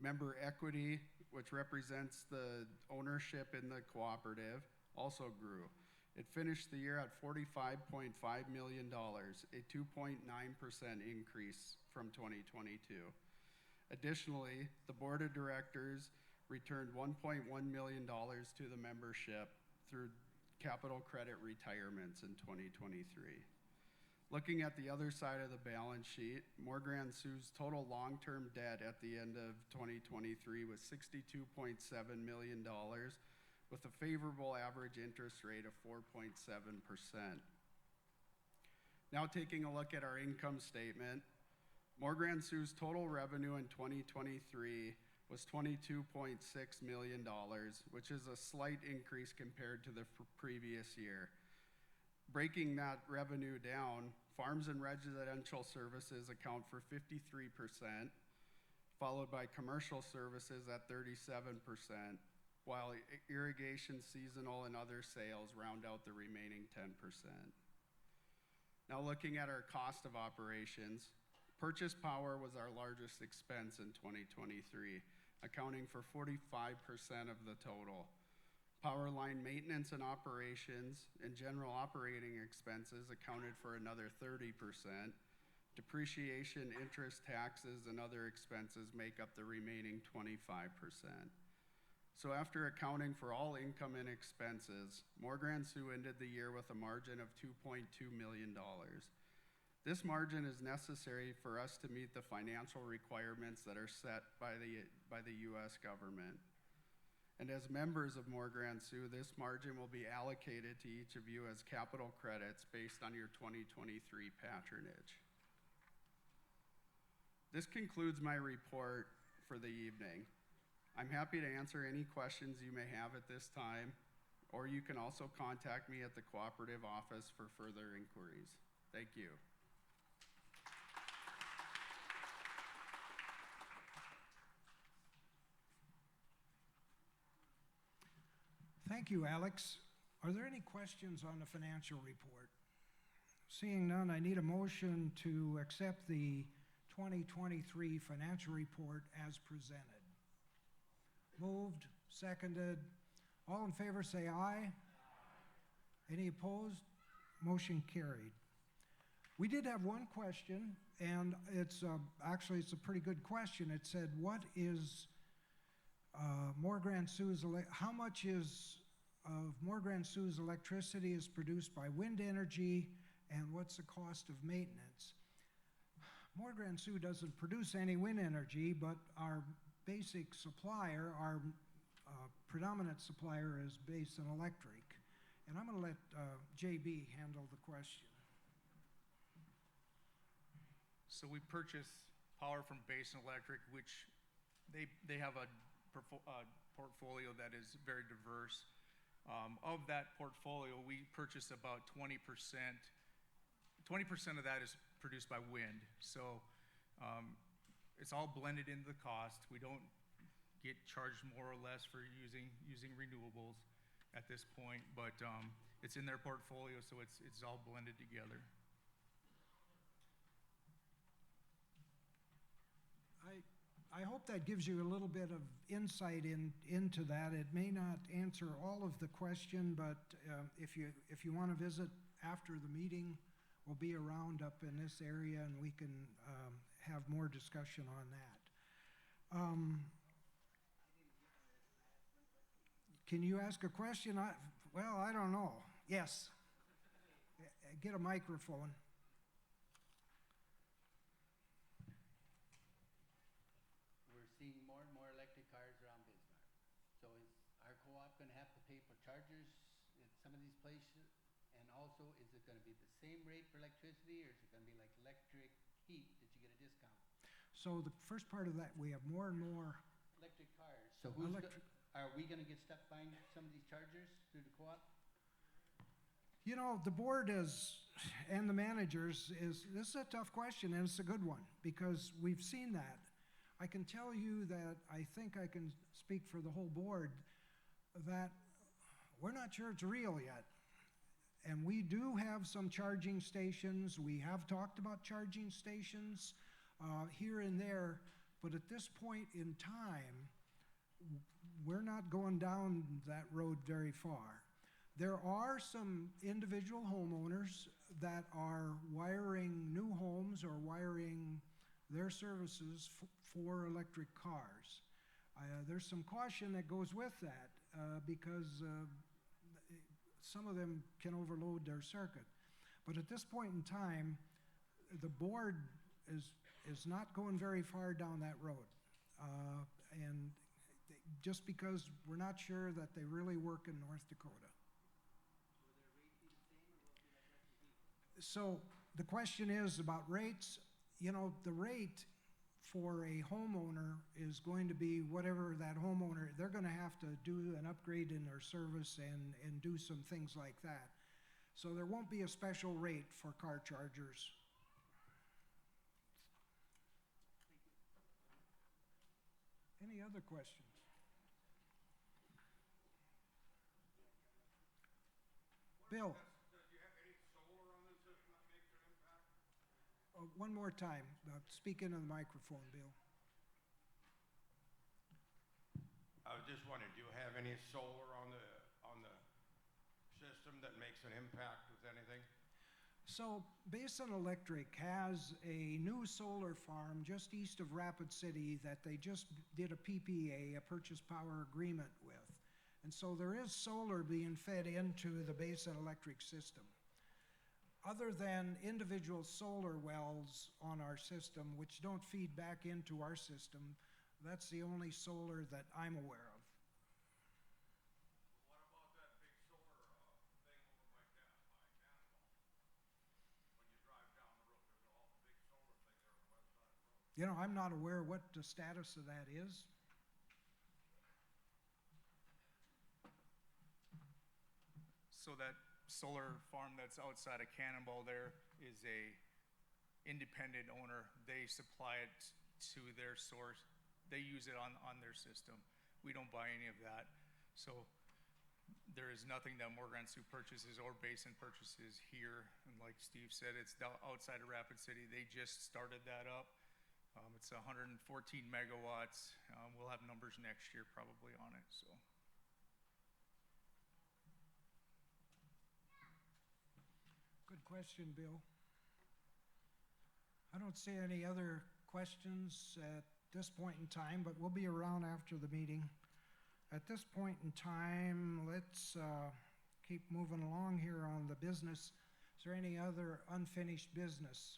Member equity, which represents the ownership in the cooperative, also grew. It finished the year at $45.5 million, a 2.9% increase from 2022. Additionally, the board of directors returned $1.1 million to the membership through capital credit retirements in 2023. Looking at the other side of the balance sheet, Mor-Gran-Sou's total long-term debt at the end of 2023 was $62.7 million, with a favorable average interest rate of 4.7%. Now taking a look at our income statement, Mor-Gran-Sou's total revenue in 2023 was $22.6 million, which is a slight increase compared to the previous year. Breaking that revenue down, farms and residential services account for 53%, followed by commercial services at 37%, while irrigation, seasonal, and other sales round out the remaining 10%. Now looking at our cost of operations, purchase power was our largest expense in 2023, accounting for 45% of the total. Power line maintenance and operations and general operating expenses accounted for another 30%. Depreciation, interest, taxes, and other expenses make up the remaining 25%. So after accounting for all income and expenses, Mor-Gran-Sou ended the year with a margin of $2.2 million. This margin is necessary for us to meet the financial requirements that are set by the U.S. government. And as members of Mor-Gran-Sou, this margin will be allocated to each of you as capital credits based on your 2023 patronage. This concludes my report for the evening. I'm happy to answer any questions you may have at this time, or you can also contact me at the cooperative office for further inquiries. Thank you. Thank you, Alex. Are there any questions on the financial report? Seeing none, I need a motion to accept the 2023 financial report as presented. Moved, seconded. All in favor say aye. Any opposed? Motion carried. We did have one question, and it's actually a pretty good question. It said, what is Mor-Gran-Sou's, how much of Mor-Gran-Sou's electricity is produced by wind energy, and what's the cost of maintenance? Mor-Gran-Sou doesn't produce any wind energy, but our basic supplier, our predominant supplier, is based on electric. And I'm going to let JB handle the question. So we purchase power from Basin Electric, which they have a portfolio that is very diverse. Of that portfolio, we purchase about 20%. 20% of that is produced by wind. So it's all blended into the cost. We don't get charged more or less for using renewables at this point, but it's in their portfolio, so it's all blended together. I hope that gives you a little bit of insight into that. It may not answer all of the question, but if you want to visit after the meeting, we'll be around up in this area and we can have more discussion on that. Can you ask a question? Well, I don't know. Yes. Get a microphone. We're seeing more and more electric cars around Bismarck. So is our co-op going to have to pay for chargers in some of these places? And also, is it going to be the same rate for electricity, or is it going to be like electric heat that you get a discount? So the first part of that, we have more and more Electric cars. So are we going to get stuck buying some of these chargers through the co-op? You know, the board and the managers this is a tough question, and it's a good one, because we've seen that. I can tell you that I think I can speak for the whole board that we're not sure it's real yet. And we do have some charging stations. We have talked about charging stations here and there, but at this point in time, we're not going down that road very far. There are some individual homeowners that are wiring new homes or wiring their services for electric cars. There's some caution that goes with that because some of them can overload their circuit. But at this point in time, the board is not going very far down that road. And just because we're not sure that they really work in North Dakota. So the question is about rates. You know, the rate for a homeowner is going to be whatever that homeowner, they're going to have to do an upgrade in their service and do some things like that. So there won't be a special rate for car chargers. Any other questions? Bill. One more time. Speak into the microphone, Bill. I was just wondering, do you have any solar on the system that makes an impact with anything? So Basin Electric has a new solar farm just east of Rapid City that they just did a PPA, a purchase power agreement with. And so there is solar being fed into the Basin Electric system. Other than individual solar wells on our system, which don't feed back into our system, that's the only solar that I'm aware of. What about that big solar thing over by Cannonball? When you drive down the road, there's all the big solar thing there on the west side of the road. You know, I'm not aware what the status of that is. So that solar farm that's outside of Cannonball there is a independent owner. They supply it to their source. They use it on their system. We don't buy any of that. So there is nothing that Mor-Gran-Sou purchases or Basin purchases here. And like Steve said, it's outside of Rapid City. They just started that up. It's 114 megawatts. We'll have numbers next year probably on it. So. Good question, Bill. I don't see any other questions at this point in time, but we'll be around after the meeting. At this point in time, let's keep moving along here on the business. Is there any other unfinished business?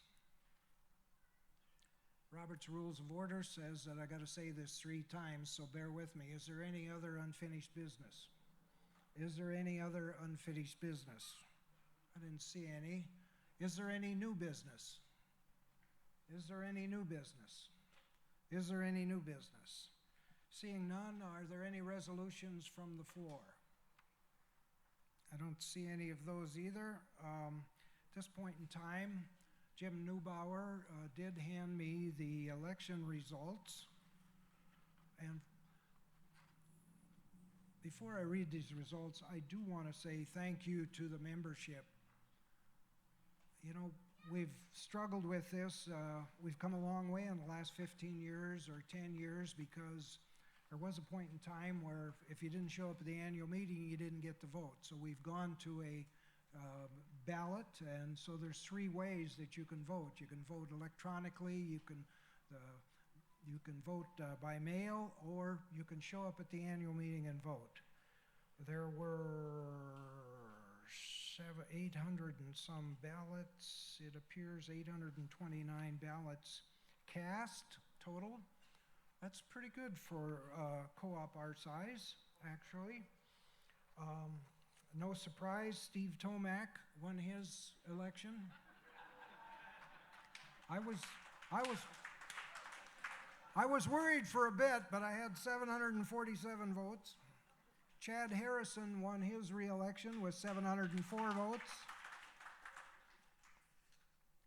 Robert's Rules of Order says that I got to say this 3 times, so bear with me. Is there any other unfinished business? Is there any other unfinished business? I didn't see any. Is there any new business? Is there any new business? Is there any new business? Seeing none, are there any resolutions from the floor? I don't see any of those either. At this point in time, Jim Neubauer did hand me the election results. And before I read these results, I do want to say thank you to the membership. You know, we've struggled with this. We've come a long way in the last 15 years or 10 years because there was a point in time where if you didn't show up at the annual meeting, you didn't get the vote. So we've gone to a ballot, and so there's 3 ways that you can vote. You can vote electronically, you can vote by mail, or you can show up at the annual meeting and vote. There were 800 and some ballots. It appears 829 ballots cast total. That's pretty good for a co-op our size, actually. No surprise, Steve Tomac won his election. I was worried for a bit, but I had 747 votes. Chad Harrison won his re-election with 704 votes.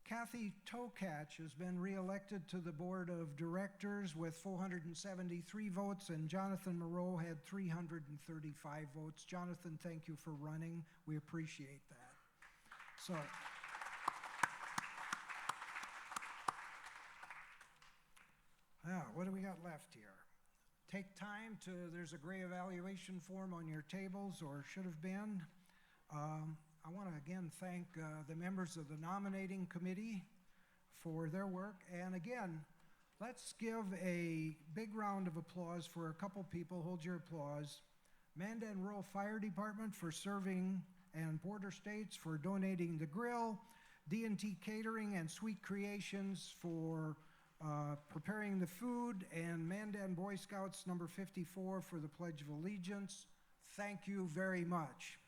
Kathy Tokach has been re-elected to the board of directors with 473 votes, and Jonathan Moreau had 335 votes. Jonathan, thank you for running. We appreciate that. So, what do we got left here? Take time to, there's a gray evaluation form on your tables, or should have been. I want to again thank the members of the nominating committee for their work. And again, let's give a big round of applause for a couple people. Hold your applause. Mandan Rural Fire Department for serving, and Border States for donating the grill. D&T Catering and Sweet Creations for preparing the food, and Mandan Boy Scouts number 54 for the Pledge of Allegiance. Thank you very much.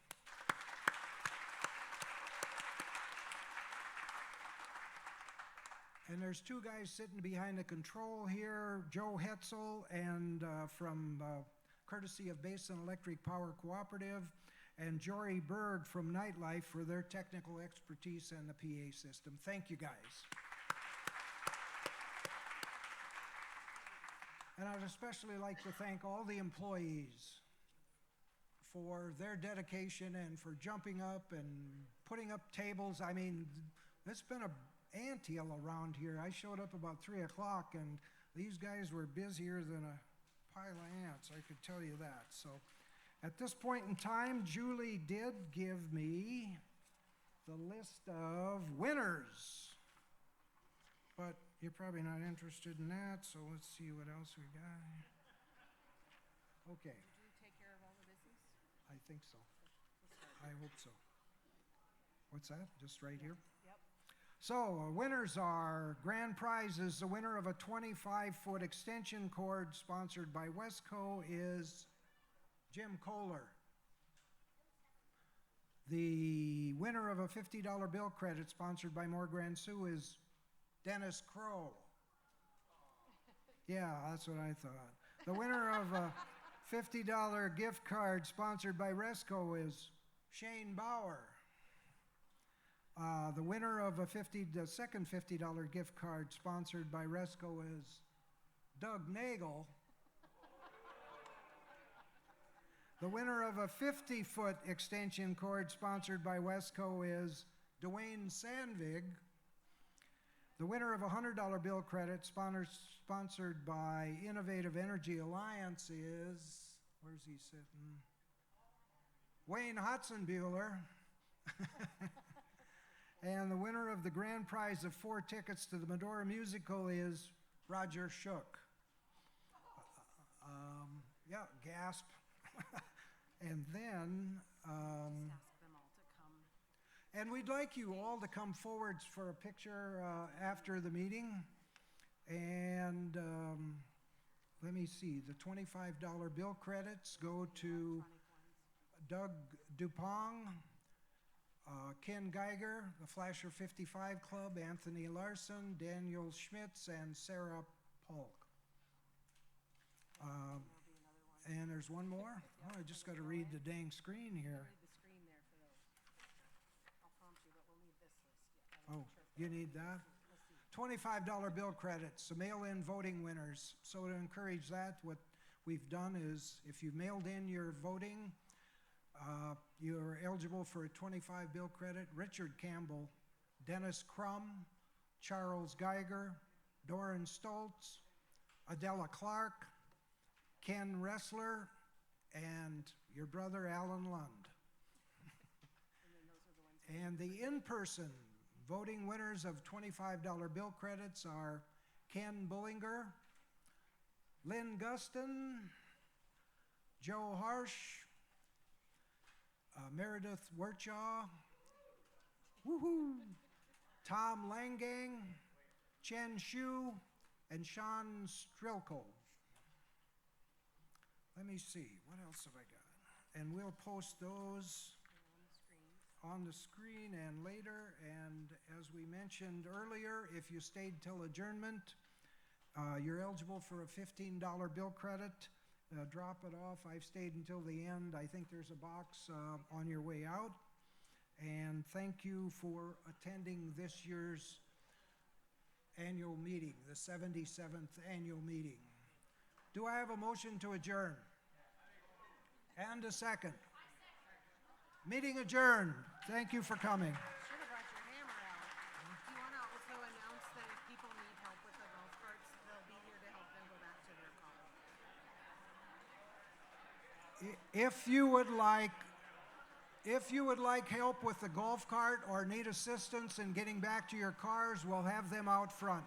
And there's 2 guys sitting behind the control here, Joe Hetzel, and from courtesy of Basin Electric Power Cooperative, and Jory Berg from Nightlife for their technical expertise and the PA system. Thank you, guys. And I'd especially like to thank all the employees for their dedication and for jumping up and putting up tables. I mean, it's been a anthill around here. I showed up about 3 o'clock, and these guys were busier than a pile of ants, I could tell you that. So at this point in time, Julie did give me the list of winners, but you're probably not interested in that, so let's see what else we got. Okay. Did you take care of all the business? I think so. I hope so. What's that? Just right here? Yep. So, winners are, grand prize is the winner of a 25-foot extension cord sponsored by Wesco is Jim Kohler. The winner of a $50 bill credit sponsored by Mor-Gran-Sou is Dennis Crow. Yeah, that's what I thought. The winner of a $50 gift card sponsored by Resco is Shane Bauer. The winner of the second $50 gift card sponsored by Resco is Doug Nagel. The winner of a 50-foot extension cord sponsored by Wesco is Dwayne Sandvig. The winner of a $100 bill credit sponsored by Innovative Energy Alliance is, where's he sitting? Wayne Hotzenbuehler. And the winner of the grand prize of 4 tickets to the Medora Musical is Roger Shook. Yeah, gasp. And then, Ask them all to come. and we'd like you all to come forward for a picture after the meeting. And let me see, the $25 bill credits go to Doug Dupong, Ken Geiger, the Flasher 55 Club, Anthony Larson, Daniel Schmitz, and Sarah Polk. And there's one more? Oh, I just gotta read the dang screen here. Oh, you need that? $25 bill credits, the mail-in voting winners. So to encourage that, what we've done is, if you mailed in your voting, you're eligible for a 25 bill credit. Richard Campbell, Dennis Crum, Charles Geiger, Doran Stoltz, Adela Clark, Ken Ressler, and your brother Alan Lund. And the in-person voting winners of $25 bill credits are Ken Bullinger, Lynn Guston, Joe Harsh, Meredith Werchaw, woohoo, Tom Langang, Chen Shu, and Sean Strilko. Let me see, what else have I got? And we'll post those on the screen and later. And as we mentioned earlier, if you stayed till adjournment, you're eligible for a $15 bill credit. Drop it off. I've stayed until the end. I think there's a box on your way out. And thank you for attending this year's annual meeting, the 77th annual meeting. Do I have a motion to adjourn? And a second. Meeting adjourned. Thank you for coming. Should have brought your hammer out. Do you want to also announce that if people need help with the golf carts, they'll be here to help them go back to their car? If you would like help with the golf cart or need assistance in getting back to your cars, we'll have them out front.